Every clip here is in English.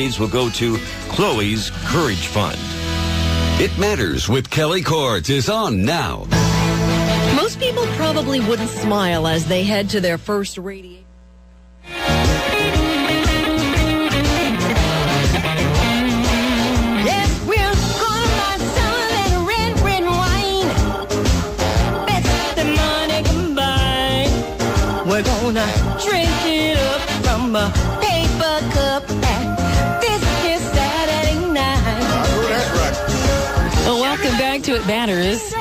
will go to Chloe's Courage Fund. It Matters with Kelly Cords is on now. Most people probably wouldn't smile as they head to their first radio. Yes, we're gonna buy some red wine. Best the money can buy. We're gonna drink it up from a paper cup. This is Saturday night. Well, welcome back to It Matters.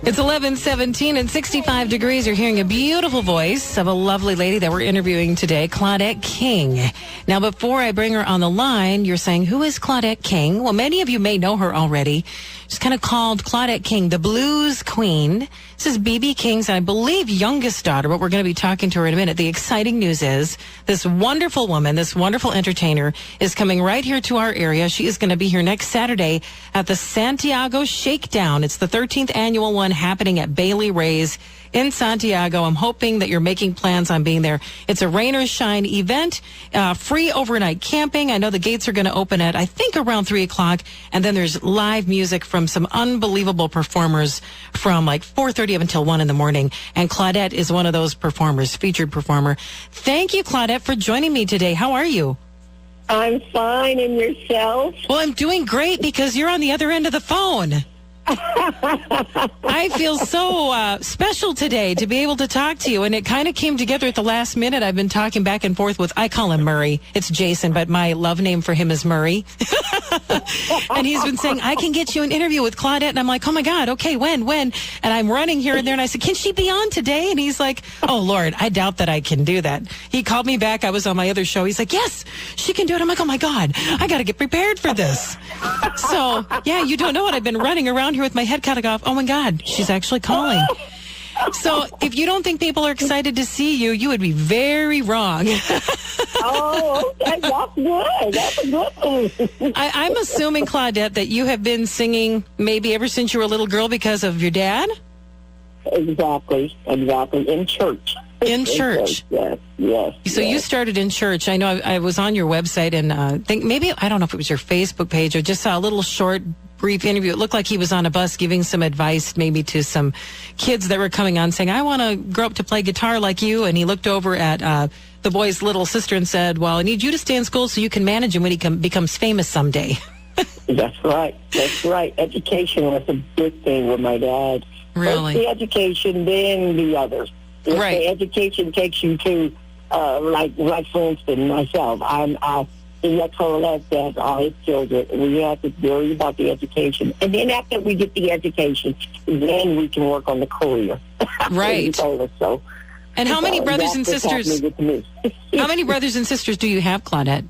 It's 11:17 and 65 degrees. You're hearing a beautiful voice of a lovely lady that we're interviewing today, Claudette King. Now, before I bring her on the line, you're saying, who is Claudette King? Well, many of you may know her already. She's kind of called Claudette King, the blues queen. This is B.B. King's, I believe, youngest daughter, but we're going to be talking to her in a minute. The exciting news is this wonderful woman, this wonderful entertainer is coming right here to our area. She is going to be here next Saturday at the Santiago Shakedown. It's the 13th annual one happening at Bailey Ray's in Santiago. I'm hoping that you're making plans on being there. It's a rain or shine event, free overnight camping. I know the gates are going to open at, I think, around 3 o'clock. And then there's live music from some unbelievable performers from like 4:30 up until 1 in the morning. And Claudette is one of those performers, featured performer. Thank you, Claudette, for joining me today. How are you? I'm fine, and yourself? Well, I'm doing great because you're on the other end of the phone. I feel so special today to be able to talk to you, and it kind of came together at the last minute. I've been talking back and forth with, I call him Murray. It's Jason, but my love name for him is Murray. And he's been saying, I can get you an interview with Claudette. And I'm like, oh my God, okay, when? And I'm running here and there, and I said, can she be on today? And he's like, oh Lord, I doubt that I can do that. He called me back. I was on my other show. He's like, yes, she can do it. I'm like, oh my God, I got to get prepared for this. So yeah, you don't know what I've been running around here with my head cut off. Oh my God, she's actually calling. So if you don't think people are excited to see you, you would be very wrong. Oh, okay, that's good. That's a good thing. I'm assuming, Claudette, that you have been singing maybe ever since you were a little girl because of your dad? Exactly. In church. In church. Yes. So you started in church. I know I was on your website and think maybe, I don't know if it was your Facebook page, or just saw a little short, brief interview. It looked like he was on a bus giving some advice maybe to some kids that were coming on saying, I want to grow up to play guitar like you. And he looked over at the boy's little sister and said, well, I need you to stay in school so you can manage him when he becomes famous someday. That's right. Education was a big thing with my dad. Really? First the education, then the others. If Right. the education takes you to, like for instance, myself, I told us that all his children, we have to worry about the education. And then after we get the education, then we can work on the career. Right. He told us so. And how many brothers and That's what's sisters? happening with me. How many brothers and sisters do you have, Claudette?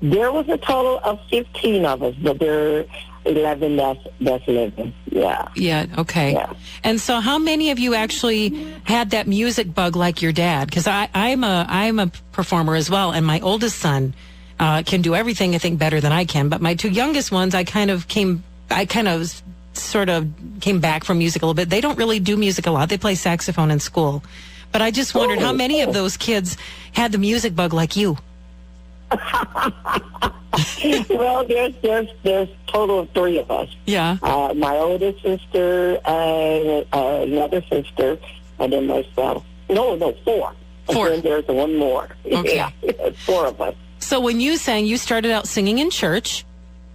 There was a total of 15 of us, but there are 11 that's living. Yeah. Yeah, okay. Yeah. And so how many of you actually had that music bug like your dad? Because I'm a performer as well, and my oldest son can do everything, I think, better than I can. But my two youngest ones, I sort of came back from music a little bit. They don't really do music a lot. They play saxophone in school. But I just wondered how many of those kids had the music bug like you? Well, there's total of 3 of us. Yeah. My oldest sister, another sister, and then myself. No, 4. 4. And then there's one more. Okay. Yeah, 4 of us. So when you sang, you started out singing in church.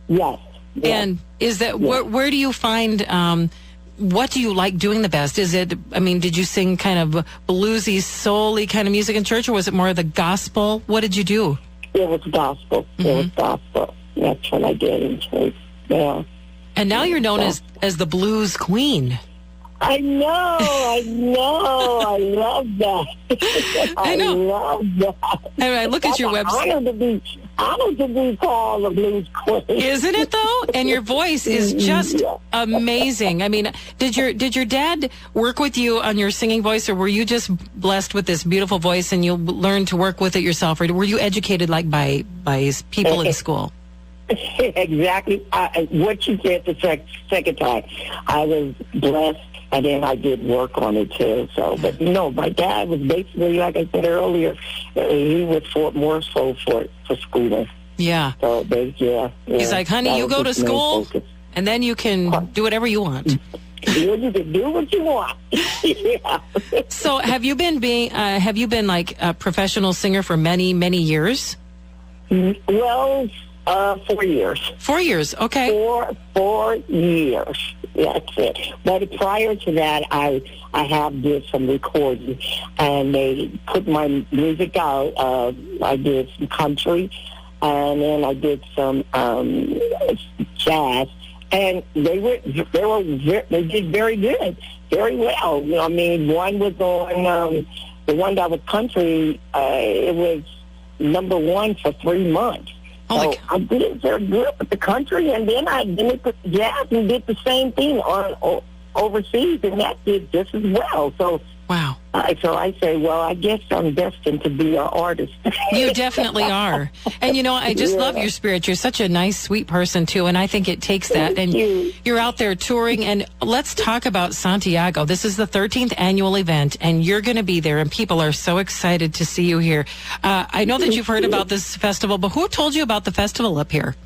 Yes. And is that where do you find what do you like doing the best? Is it, I mean, did you sing kind of bluesy, soul-y kind of music in church, or was it more of the gospel? What did you do? It was gospel. Mm-hmm. It was gospel. That's what I did in church. Yeah. And now you're known as the blues queen. I know. I love that. I know. love that. And I look at your website. Honored to be called a blues queen. Isn't it though? And your voice is just amazing. I mean, did your dad work with you on your singing voice, or were you just blessed with this beautiful voice and you learned to work with it yourself, or were you educated like by people in school? Exactly. What you said the second time, I was blessed. And then I did work on it too. So, but no, my dad was basically, like I said earlier, he was more so for schooling. Yeah. So He's like, honey, you go to school, and then you can do whatever you want. You can do what you want. Yeah. So have you been like a professional singer for many, many years? Well, 4 years. 4 years, okay. 4 years. That's it. But prior to that, I have did some recording, and they put my music out. I did some country, and then I did some jazz, and they did very good, very well. You know, I mean, one was on the one that was country. It was number one for 3 months. So I did very good with the country, and then I did the jazz and did the same thing on overseas, and that did just as well. So wow. So I say, well, I guess I'm destined to be an artist. You definitely are. And, you know, I just love your spirit. You're such a nice, sweet person, too, and I think it takes that. And you're out there touring, and let's talk about Santiago. This is the 13th annual event, and you're going to be there, and people are so excited to see you here. I know that you've heard about this festival, but who told you about the festival up here?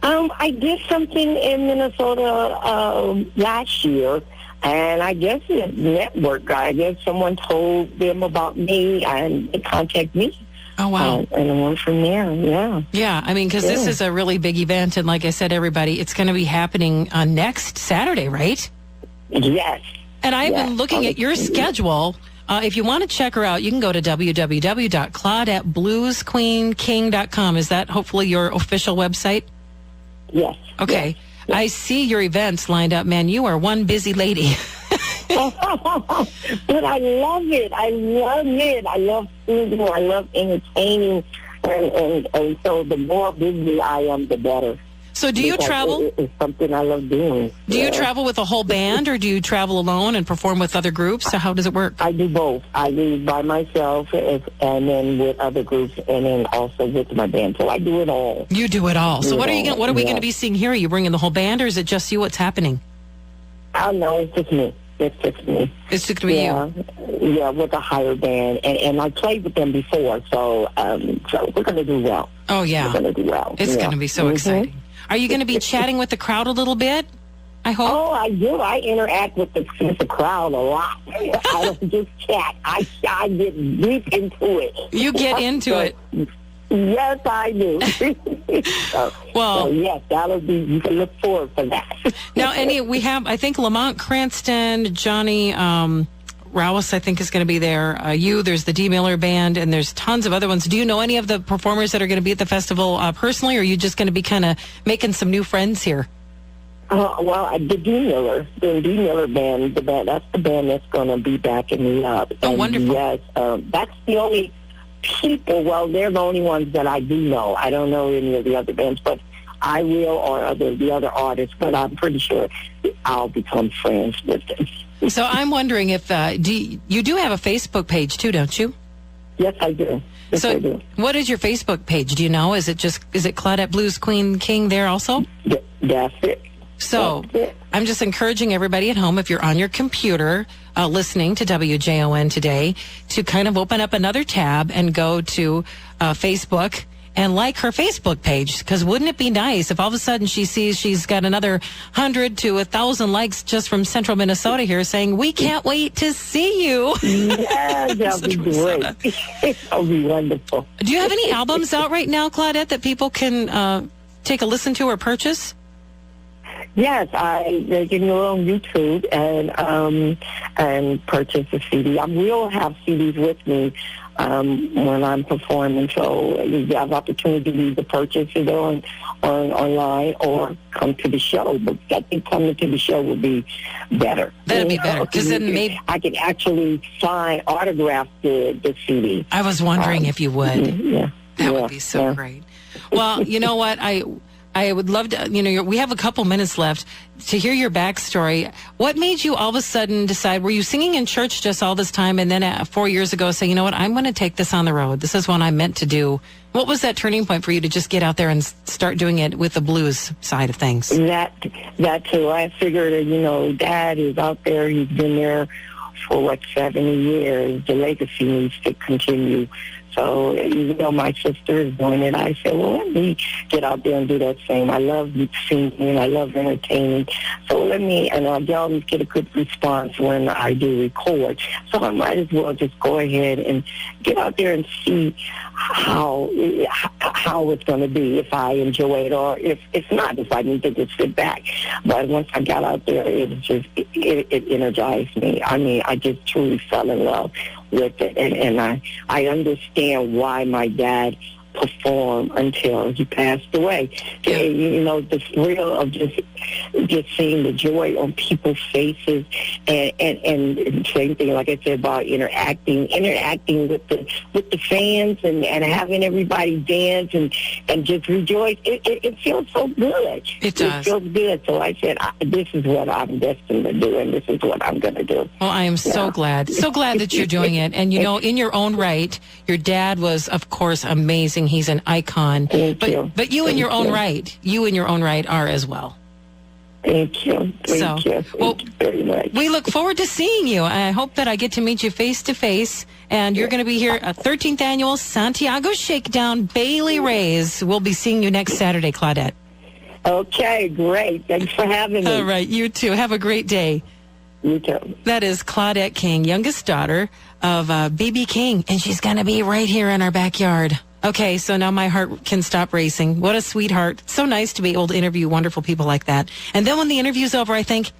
I did something in Minnesota last year. And I guess the network guy, I guess someone told them about me and they contacted me. Oh, wow. And I went from there, yeah. Yeah, I mean, because this is a really big event. And like I said, everybody, it's going to be happening on next Saturday, right? Yes. And I've been looking at your schedule. If you want to check her out, you can go to www.ClaudetteBluesQueenKing.com. Is that hopefully your official website? Yes. Okay. Yes. I see your events lined up, man. You are one busy lady. But I love it. I love it. I love singing. I love entertaining. And so the more busy I am, the better. So do you travel? It's something I love doing. Do you travel with a whole band, or do you travel alone and perform with other groups? So how does it work? I do both. I do by myself and then with other groups, and then also with my band. So I do it all. You do it all. So what are we going to be seeing here? Are you bringing the whole band, or is it just you? What's happening? I don't know. It's just me. It's just me. It's just going to be you? Yeah, with a higher band. And I played with them before, so we're going to do well. Oh, yeah. We're going to do well. It's going to be so exciting. Are you going to be chatting with the crowd a little bit? I hope. Oh, I do. I interact with the crowd a lot. I don't just chat. I get deep into it. You get into it. Yes, I do. Well, so yes, that'll be. You can look forward for that. Now, we have. I think Lamont Cranston, Johnny Rowes, I think, is going to be there. There's the D. Miller Band, and there's tons of other ones. Do you know any of the performers that are going to be at the festival personally, or are you just going to be kind of making some new friends here? Well, the D. Miller Band, that's the band that's going to be backing me up. Oh, wonderful. Yes, that's the only people, well, they're the only ones that I do know. I don't know any of the other bands, but I will, or the other artists, but I'm pretty sure I'll become friends with them. So I'm wondering if, you do have a Facebook page too, don't you? Yes, I do. Yes, so I do. What is your Facebook page? Do you know? Is it Claudette Blues Queen King there also? That's it. So I'm just encouraging everybody at home, if you're on your computer listening to WJON today, to kind of open up another tab and go to Facebook and like her Facebook page, because wouldn't it be nice if all of a sudden she sees she's got another 100 to 1,000 likes just from central Minnesota here saying, we can't wait to see you. Yeah, that'll be great. That'll be wonderful. Do you have any albums out right now, Claudette, that people can take a listen to or purchase? Yes, they can go on YouTube and purchase a CD. I will have CDs with me when I'm performing, so you have opportunity to purchase it online or come to the show. But I think coming to the show would be better. That'd be better, because then maybe I could actually autograph the CD. I was wondering if you would. Yeah, that would be so great. Well, you know what? I would love to, we have a couple minutes left to hear your backstory. What made you all of a sudden decide, were you singing in church just all this time, and then 4 years ago say, you know what, I'm going to take this on the road. This is what I'm meant to do. What was that turning point for you to just get out there and start doing it with the blues side of things? That too. I figured, Dad is out there. He's been there for 70 years. The legacy needs to continue. So even though my sister is doing it, I said, well, let me get out there and do that same. I love singing. I love entertaining. So and I always get a good response when I do record. So I might as well just go ahead and get out there and see how it's going to be, if I enjoy it or if it's not, if I need to just sit back. But once I got out there, it energized me. I mean, I just truly fell in love with it. And I understand why my dad performed until he passed away. Yeah. You know, the thrill of just seeing the joy on people's faces, and same thing, like I said, about interacting with the fans and having everybody dance and just rejoice. It feels so good. It does. It feels good. So I said, this is what I'm destined to do, and this is what I'm going to do. Well, I am so glad that you're doing it. And, you know, in your own right, your dad was, of course, amazing. He's an icon. Thank you. But you in your own right are as well. Thank you. Thank you. Thank you very much. We look forward to seeing you. I hope that I get to meet you face to face. And you're going to be here at 13th Annual Santiago Shakedown, Bailey Rays. We'll be seeing you next Saturday, Claudette. Okay, great. Thanks for having me. All right, you too. Have a great day. You too. That is Claudette King, youngest daughter of B.B. King, and she's going to be right here in our backyard. Okay, so now my heart can stop racing. What a sweetheart. So nice to be able to interview wonderful people like that. And then when the interview's over, I think,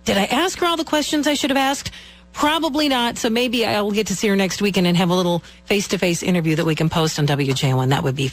did I ask her all the questions I should have asked? Probably not. So maybe I'll get to see her next weekend and have a little face-to-face interview that we can post on WJON. That would be